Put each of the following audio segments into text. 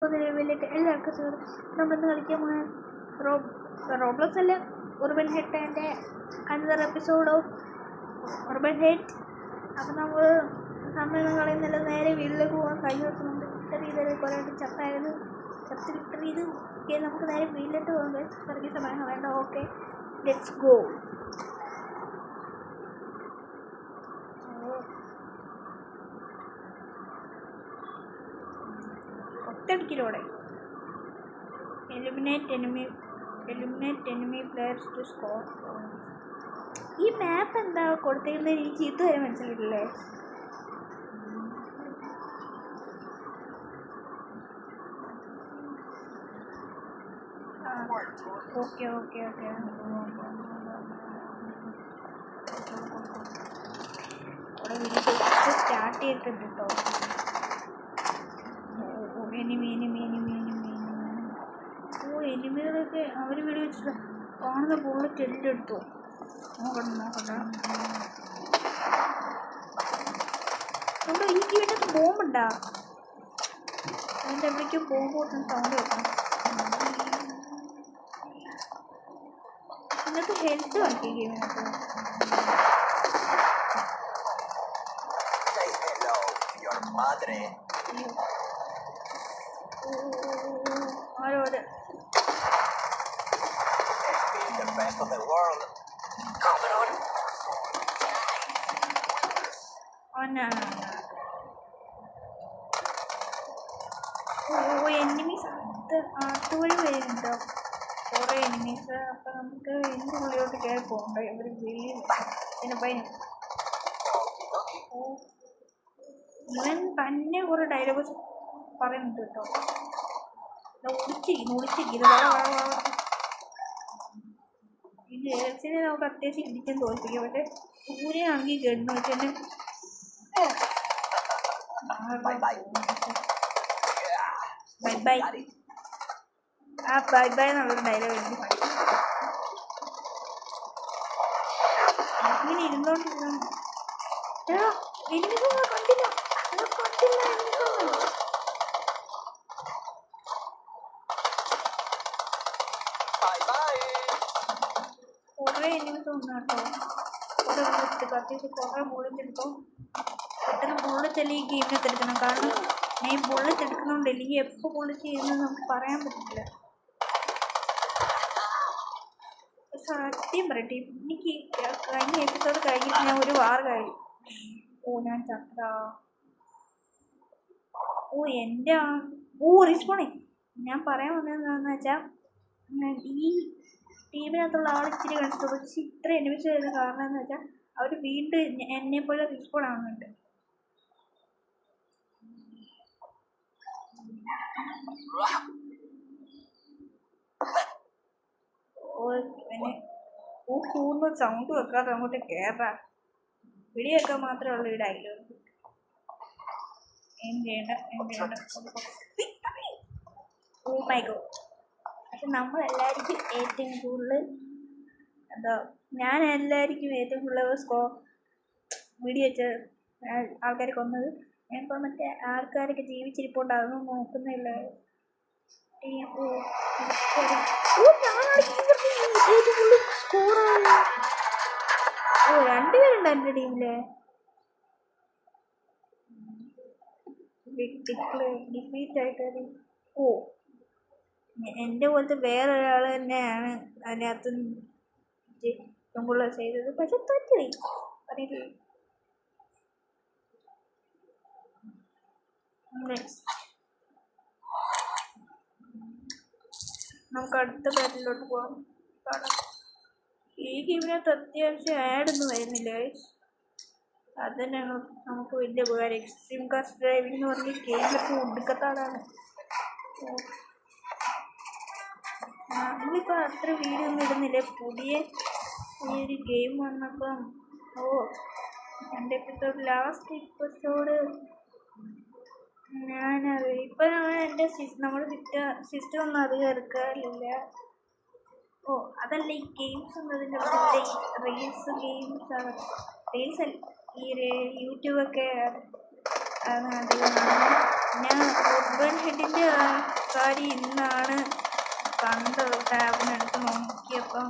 നിലവിലേക്ക് എല്ലാവർക്കും സ്വാഗതം. നമ്മളിന്ന് കളിക്കാൻ പോകുന്ന റോബ്ലോക്സ് അല്ല, Urban head and another episode of Urban head. അപ്പം നമ്മൾ സമയം കളയുന്നില്ല, നേരെ വീട്ടിലേക്ക് പോകാൻ. കഴിഞ്ഞ ദിവസം നമ്മൾ വിക്ടർ ചെയ്തത് കുറേ ചത്തായിരുന്നു, വിക്ടർ ചെയ്ത്. ഓക്കെ, നമുക്ക് നേരെ വീട്ടിലേക്ക് പോകാൻ. കുറച്ച് സമയം വേണ്ട. Okay, let's go. ഒറ്റടിക്കലോടെ eliminate enemy players to score. ഈ മാപ്പ് എന്താ കൊടുത്തിരുന്നത് എനിക്ക് ഇതുവരെ മനസ്സിലായിട്ടില്ലേ. ഓക്കെ ഓക്കെ ഓക്കെ അവിടെ വീഡിയോ സ്റ്റാർട്ട് ചെയ്തിട്ടുണ്ട് കേട്ടോ. എനിമികളൊക്കെ അവർ വീട് വെച്ചിട്ട് കാണുന്ന ബുള്ളറ്റ് എല്ലാം എടുത്തു. നോക്കട്ടെ നമ്മുടെ ഈ വീട്ടിൽ ബോംബുണ്ടാ. അതിൻ്റെ എവിടേക്കും ബോംബ് പൊട്ടുന്ന സൗണ്ട് വെക്കണം. ഇന്നത്തെ ഹെൽത്ത് കാണിക്കുക ഗെയിമിനകത്ത്. ആരോ അതെ rest of the world. Come on. Oh no. Enemies അതുവഴി വരുന്നുണ്ടോ കുറേ എനിമീസ്. അപ്പം നമുക്ക് എൻ്റെ ഉള്ളിലോട്ട് കയറി പോകണ്ട. ഇവർ പിന്നെ പയ്യൻ ഇവൻ തന്നെ കുറേ ഡയലോഗ്സ് പറയുന്നുണ്ട് കേട്ടോ. ഒളിച്ചിരിക്കുന്നു. ഈ ഗേൾസിനെ നമുക്ക് അത്യാവശ്യം ഇടിക്കാൻ തോൽപ്പിക്കാം. പക്ഷേ ദൂരെയാണെങ്കിൽ ഗണ്ണ് വെച്ചിട്ട് ബൈ ബൈ ആ ബൈ ബൈ എന്നുള്ളൊരു ഡയലോഗ് എനിക്ക് പഠിക്കും. ഇങ്ങനെ ഇരുന്നോണ്ടിരുന്നു എനിക്കൊന്നും കണ്ടില്ല. കുറേ എനിമീസ് വന്നു കേട്ടോ. കുറേ ബുള്ളറ്റ് കത്തിച്ച് കുറേ ബുള്ളറ്റ് എടുത്തോ. പെട്ടെന്ന് ബുള്ളറ്റ് അല്ലേ ഈ ഗെയിമിനകത്ത് എടുക്കണം. കാരണം ഞാൻ ഈ ബുള്ളറ്റ് എടുക്കുന്നതുകൊണ്ട് അല്ലെങ്കിൽ എപ്പോൾ ബുള്ളറ്റ് ചെയ്യുന്നത് നമുക്ക് പറയാൻ പറ്റില്ല. സത്യം പറയട്ടെ, എനിക്ക് കഴിഞ്ഞ എപ്പിസോഡ് കഴിഞ്ഞിട്ട് ഞാൻ ഒരു വാർ കഴിഞ്ഞു. ഞാൻ ചത്ത. എൻ്റെ റീസ്പോണേ. ഞാൻ പറയാൻ വന്നതെന്ന് വെച്ചാൽ ഈ ടീമിനകത്തുള്ള ആൾ ഇച്ചിരി കണ്ടിട്ടുള്ളൂ. പക്ഷേ ഇത്ര എനിമിസ് വരുന്ന കാരണം എന്ന് വെച്ചാൽ അവർ വീണ്ടും എന്നെപ്പോലെ റീസ്പോൺ ആവുന്നുണ്ട്. കൂടുതൽ സൗണ്ട് വെക്കാതെ അങ്ങോട്ട് കയറാ. വെടിവെക്കാൻ മാത്രമേ ഉള്ളൂ ഈ ഡയലോഗ്. My God. പക്ഷെ നമ്മളെല്ലാവർക്കും ഏറ്റവും കൂടുതൽ ഞാൻ എല്ലാവർക്കും ഏറ്റവും കൂടുതൽ വീഡിയോ വെച്ച് ആൾക്കാരെ കൊന്നത്. ഞാനിപ്പോൾ മറ്റേ ആൾക്കാരൊക്കെ ജീവിച്ചിരിപ്പോണ്ട് അതൊന്നും നോക്കുന്നില്ല. രണ്ടുപേരുണ്ട് എൻ്റെ ടീമില്. ഡിഫീറ്റ് ആയിട്ട് എൻ്റെ പോലത്തെ വേറൊരാൾ തന്നെയാണ് അതിനകത്ത് പെൺപിള്ള ചെയ്തത്. പക്ഷെ പറ്റുപോയി അറിയില്ല. നമുക്ക് അടുത്ത ബാറ്റിലോട്ട് പോകാം. ഈ ഗെയിമിനകത്ത് അത്യാവശ്യം ആഡൊന്നും വരുന്നില്ല. അത് തന്നെയാണ് നമുക്ക് വലിയ ഉപകാരം. എക്സ്ട്രീം കാർ ഡ്രൈവിംഗ് എന്ന് പറഞ്ഞ ഗെയിമൊക്കെ ഒടുക്കത്താടാണ്. നമ്മളിപ്പോൾ അത്ര വീഡിയോ ഒന്നും ഇടുന്നില്ല. പുതിയ ഈ ഒരു ഗെയിം വന്നപ്പം എൻ്റെ എപ്പിസോഡ് ലാസ്റ്റ് എപ്പിസോഡ് ഞാനത് ഇപ്പം എൻ്റെ നമ്മുടെ സിസ്റ്റം ഒന്നും അധികം എടുക്കാറില്ല. അതല്ല ഈ ഗെയിംസ് എന്നതിൻ്റെ റീൽസ് ഗെയിംസാണ്. റീൽസ് അല്ല, ഈ യൂട്യൂബൊക്കെ ഞാൻ ഉർബൻ ഹെഡിൻ്റെ പുള്ളിക്കാരി ഇന്നാണ് കണ്ടത്. ടാബിനെടുത്ത് നോക്കിയപ്പം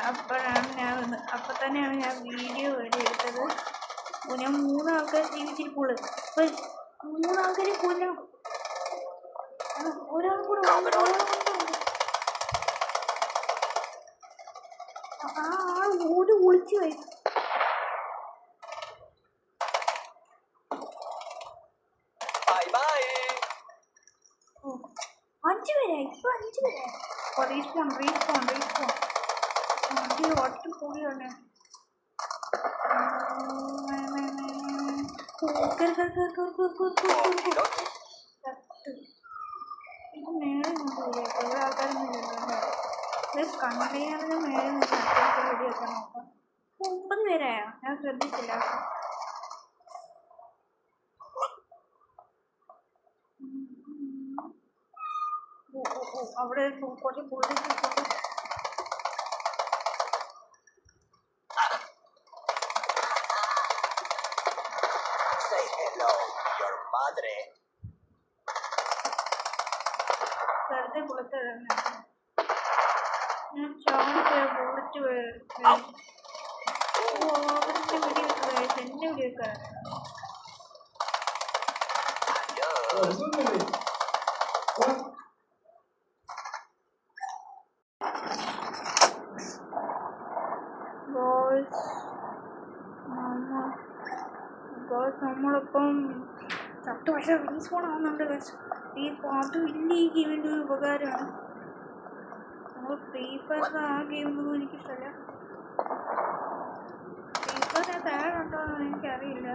അപ്പം തന്നെയാണ് ഞാൻ വീഡിയോ വരെ എടുത്തത്. ഞാൻ 3 ആൾക്കാർ ജീവിച്ചിരിപ്പുള്ളൂ. അപ്പം 3 ആൾക്കാരെ കൊല്ലണം. ഒരാൾ കൂടെ ആ ആൾ ഒളിച്ചു പോയി. ഓ 5 പേരായി. ഇപ്പൊ 5 പേരായി. റീസ്പോൺ ഒറ്റ കൂടിയാണ്. ഇത് മേളിൽ കൊണ്ടുപോയി കുറേ ആൾക്കാരൊന്നും ഇല്ലല്ലോ. ഇത് കണ്ടെയ്നറിന് മേളിൽ നിന്ന് അത്യാവശ്യം റെഡിയൊക്കെ നോക്കാം. 9 പേരായോ? ഞാൻ ശ്രദ്ധിച്ചില്ല. അവിടെ കുറച്ച് ബുള്ളറ്റ് വെറുതെ ബുള്ളറ്റ് ഞാൻ ചാവട്ടെ. ബുള്ളറ്റ് അവിടുത്തെ വെടിവെക്കുക. എന്നെ വെടിവെക്കാൻ നമ്മളിപ്പം ചത്ത് പക്ഷേ റീസ്പോൺ ആവുന്നുണ്ട്. അതും ഇല്ല ഈ ഗെയിമിൻ്റെ ഒരു ഉപകാരമാണ്. നമ്മൾ ഫ്രീ ഫയർ ആ ഗെയിമൊന്നും എനിക്കിഷ്ടമല്ല. ഫ്രീ ഫയറിനകത്ത് ആഡുണ്ടോ എന്ന് എനിക്കറിയില്ല.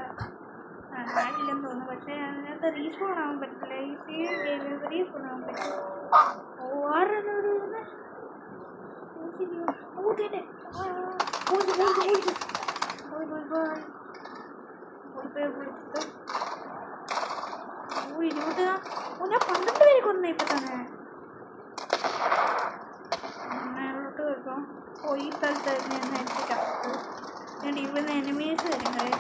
ആഡില്ലെന്ന് തോന്നുന്നു. പക്ഷേ അതിനകത്ത് റീസ്പോൺ ആവാൻ പറ്റില്ല. ഈ സീരിയൽ ഗെയിമിൽ റീസ്പോൺ ആവാൻ പറ്റില്ല. ആരുടെ ഞാൻ 12 പേരെ കൊന്നു ഇപ്പൊ തന്നെ. മേലോട്ട് വരുമ്പം ഈ സ്ഥലത്ത് തന്നെ എനിക്ക് ചത്ത്. എന്നിട്ട് ഇവിടുന്ന് എനിമീസ് വരുന്നത്.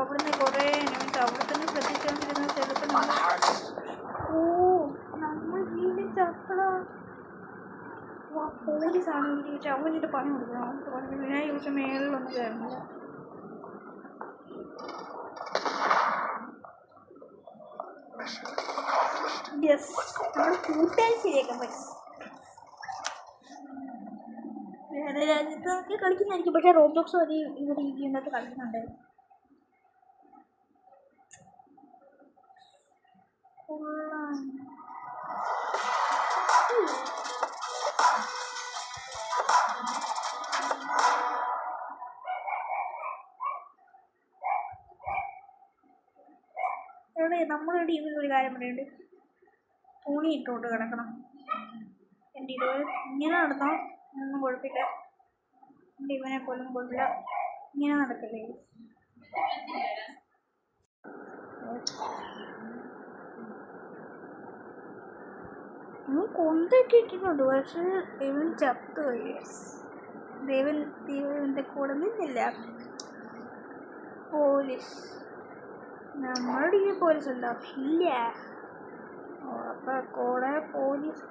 അവിടുന്ന് കുറേ എനിമീസ് അവിടെ തന്നെ ശ്രദ്ധിച്ചുകൊണ്ടിരുന്ന ചിലപ്പോൾ നമ്മൾ വീണ്ടും ചത്തടാ. പോലീസാണ് വിളിച്ചിട്ട് അവനിട്ട് പണി കൊടുക്കണം. അവർക്ക് പണി ഞാൻ പക്ഷെ മേളിലൊന്നും കയറുന്നില്ല. യെസ്, നമ്മുടെ കൂട്ടുകാർ ശരിയാക്കാൻ പറ്റും. വേറെ രാജ്യത്തൊക്കെ കളിക്കുന്നതായിരിക്കും. പക്ഷേ റോബ്ലോക്സ് വഴി ഇവർ ഈ ഗെയിമിനകത്ത് കളിക്കുന്നുണ്ട്. നമ്മുടെ ടീമിൽ ഒരു കാര്യം പറയുന്നുണ്ട്. തുണി ഇട്ടുകൊണ്ട് കിടക്കണം. എൻ്റെ ഇതുപോലെ ഇങ്ങനെ നടന്നോ ഒന്നും കുഴപ്പമില്ല. എൻ്റെ ഇവനെ പോലും കുഴപ്പമില്ല. ഇങ്ങനെ നടക്കല്ലേ. കൊന്തൊക്കെ ഇട്ടിട്ടുണ്ട്. പക്ഷേ ദൈവൻ ചത്തുപോയി. ദൈവൻ്റെ കൂടെ നിന്നില്ല. പോലീസ് നമ്മുടെ ടീമിൽ പോലീസ് ഉണ്ടോ? ഇല്ല. അപ്പോൾ കുറേ പോലീസ്.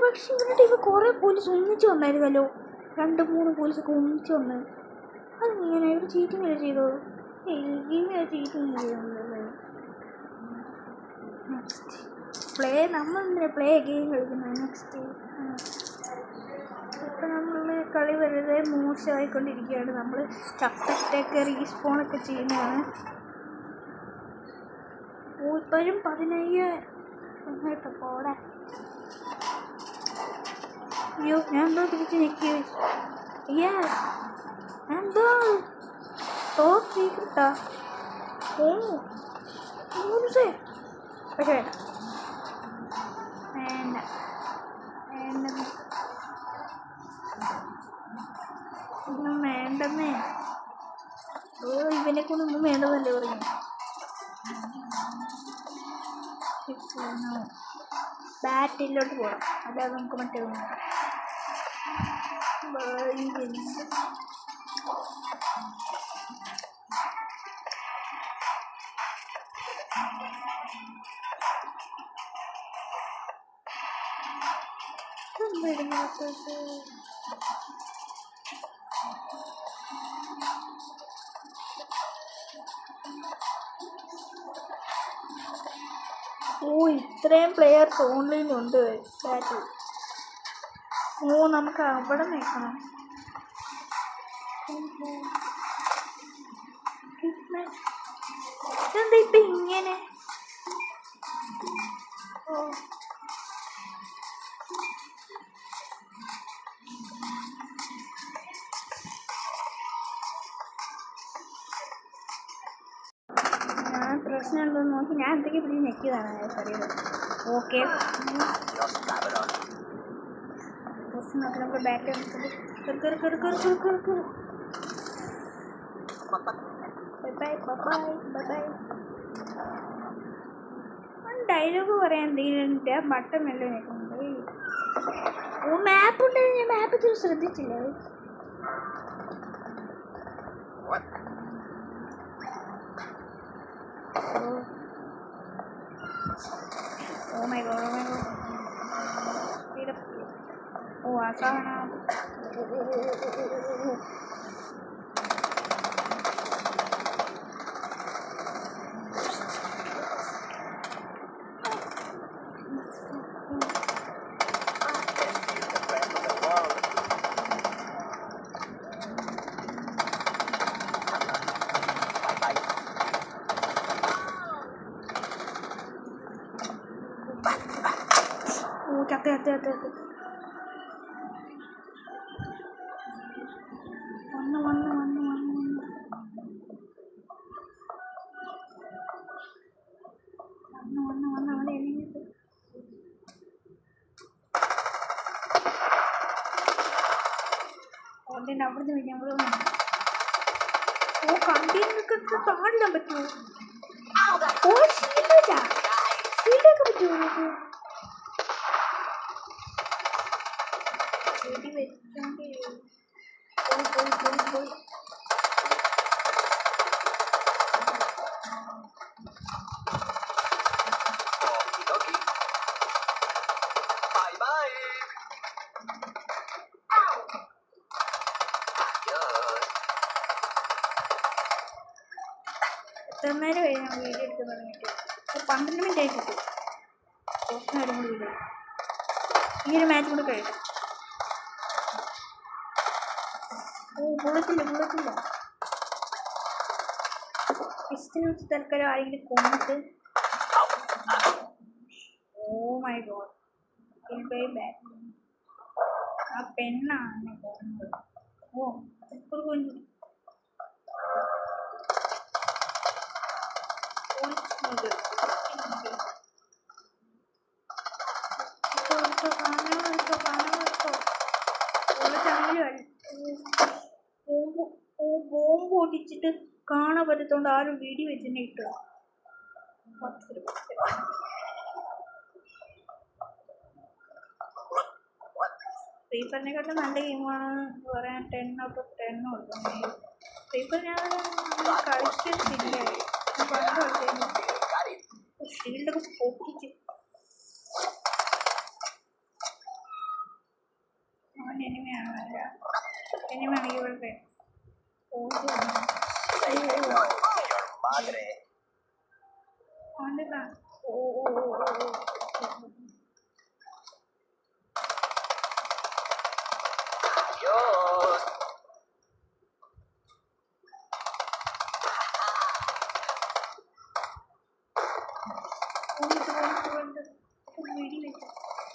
പക്ഷേ ഇവരുടെ ടീമിൽ കുറേ പോലീസ് ഒന്നിച്ച് വന്നായിരുന്നല്ലോ. 2-3 പോലീസൊക്കെ ഒന്നിച്ച് വന്ന്. അതിങ്ങനെ ഇവർ ചീറ്റിംഗ് വരെ ചെയ്തോ? ഇങ്ങനെ ചീറ്റിംഗ് ചെയ്യുന്നുണ്ടല്ലോ. നമ്മളെന്തിനാ ഗെയിം കളിക്കുന്നത്? നെക്സ്റ്റ് ഇപ്പം നമ്മൾ കളി വളരെ മോശമായിക്കൊണ്ടിരിക്കുകയാണ്. നമ്മൾ ചത്തിട്ടൊക്കെ റീസ്പോണൊക്കെ ചെയ്യുന്നതാണ്. ഇപ്പോഴും 15 കേട്ടോ പോടെ. അയ്യോ ഞാൻ എന്തോ തിരിച്ച് നിൽക്കുക. എന്തോ ടോപ്പ് സീക്രട്ടാ. പക്ഷേ വേണ്ട വേണ്ട ഒന്നും വേണ്ടെന്നേ. ഇവനെ കൊണ്ടൊന്നും വേണ്ടതല്ലേ പറഞ്ഞു. ബാറ്റിലോട്ട് പോകണം. അല്ലാതെ നമുക്ക് മറ്റേ ഓ ഇത്രയും പ്ലെയേഴ്സ് ഓൺലൈനിലുണ്ട് ബാറ്റിൽ. ഓ നമുക്ക് അവിടെ നിൽക്കണം. ഇതെന്താ ഇപ്പം ഇങ്ങനെ? ഓ ഞാൻ പ്രശ്നം ഉണ്ടോയെന്ന് നോക്കി ഞാൻ എന്തൊക്കെ പിടിച്ച് ഞെക്കിയതാണ് അറിയുന്നത്. ഓക്കെ പ്രശ്നം നോക്കി നമുക്ക് ബാറ്റ് ഡയലോഗ് പറയാൻ എന്തെങ്കിലും ബട്ടൺ മെല്ലെ നിൽക്കുന്നുണ്ട്. ഓ മാപ്പ് ഉണ്ട്. ഞാൻ മാപ്പ് ഇത്തിരി ശ്രദ്ധിച്ചില്ല. Oh my god, oh my god. ഓ ആ സാധനം ചത്ത് വന്ന് അവിടെ എണീറ്റ് ഓൻ്റെ അവിടുന്ന് ഞങ്ങൾ ഓ കണ്ടിന്നൊക്കെ താഴാൻ പറ്റുമോ? ഓ ഷീൽഡൊക്കെ പറ്റുമോ? ചെടി വെച്ചോണ്ട് പോയി എത്ര നേരം കഴിഞ്ഞ് ഞാൻ വീഡിയോ എടുക്കാൻ തുടങ്ങിയിട്ട് 12 മിനിറ്റ് ആയി കിട്ടും. കുറച്ച് നേരം കൂടി വീഡിയോ ഈ ഒരു മാച്ച് കൂടി കഴിയും. ഓ ബുള്ളറ്റില്ല പിസ്റ്റിനെ വെച്ച് തൽക്കാലം ആരെങ്കിലും കൊന്നിട്ട്. ഓ മൈ ഗോഡ്, ആ പെണ്ണാണ് എന്നെ കൊന്നത്. ഓ ഇപ്പോൾ കൊണ്ടു ബോംബ് പൊട്ടിച്ചിട്ട് കാണാൻ പറ്റത്തോണ്ട് ആരും വീഡിയോ വെച്ച് തന്നെ ഇട്ടു. ഫ്രീ ഫയറിനെക്കാട്ടും നല്ല ഗെയിമാണ് പറയാൻ 10 out of 10 കൊടുക്കുന്നത്. ഫ്രീ ഫയർ ഞാൻ കളിച്ചിട്ടില്ല. ഷീൽഡൊക്കെ പൊട്ടിച്ച് അവൻ എനിമയാണ്. എനിമയാണെങ്കിൽ ഇവരുടെ അവൻ്റെ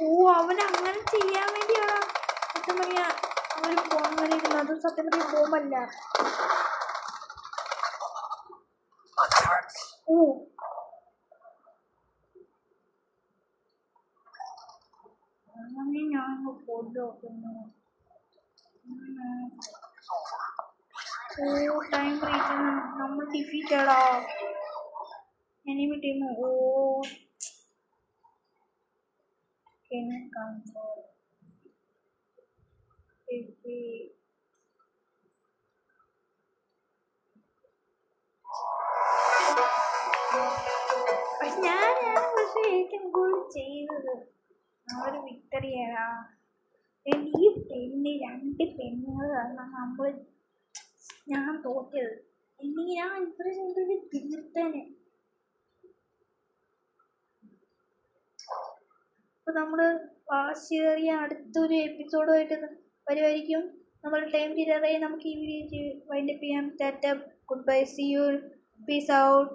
ഓ അവനങ്ങനെ ചെയ്യാൻ വേണ്ടിയാണ് സത്യം പറയാ അവന് പോകുന്നത്. അത് സത്യം പറയാൻ പോകുമല്ല. ഓ അങ്ങനെ ഞാൻ ഫോട്ടോ നോക്കുന്നു. ഓ ടൈം റീച്ച് നമ്മൾ ഡിഫീറ്റഡാ എനിമി ടീം. ഓ കൺട്രോൾ ഞാനാണ് പക്ഷെ ഏറ്റവും കൂടുതൽ ചെയ്തത്. ആ ഒരു വിക്ടറിയാ. ഈ പെണ്ണ് 2 പെണ്ണുങ്ങൾ കാരണം ഞാൻ തോറ്റത്. ഇല്ലെങ്കിൽ ഞാൻ ഇത്ര ചെയ്തത് തീർത്തേനെ. അപ്പോൾ നമ്മൾ വാശിയേറിയ അടുത്തൊരു എപ്പിസോഡുമായിട്ട് വരുമായിരിക്കും. നമ്മൾ ടൈം തീരാറായി. നമുക്ക് ഈ വീഡിയോ വൈൻഡപ്പ് ചെയ്യാം. Tata, goodbye, see you, peace out.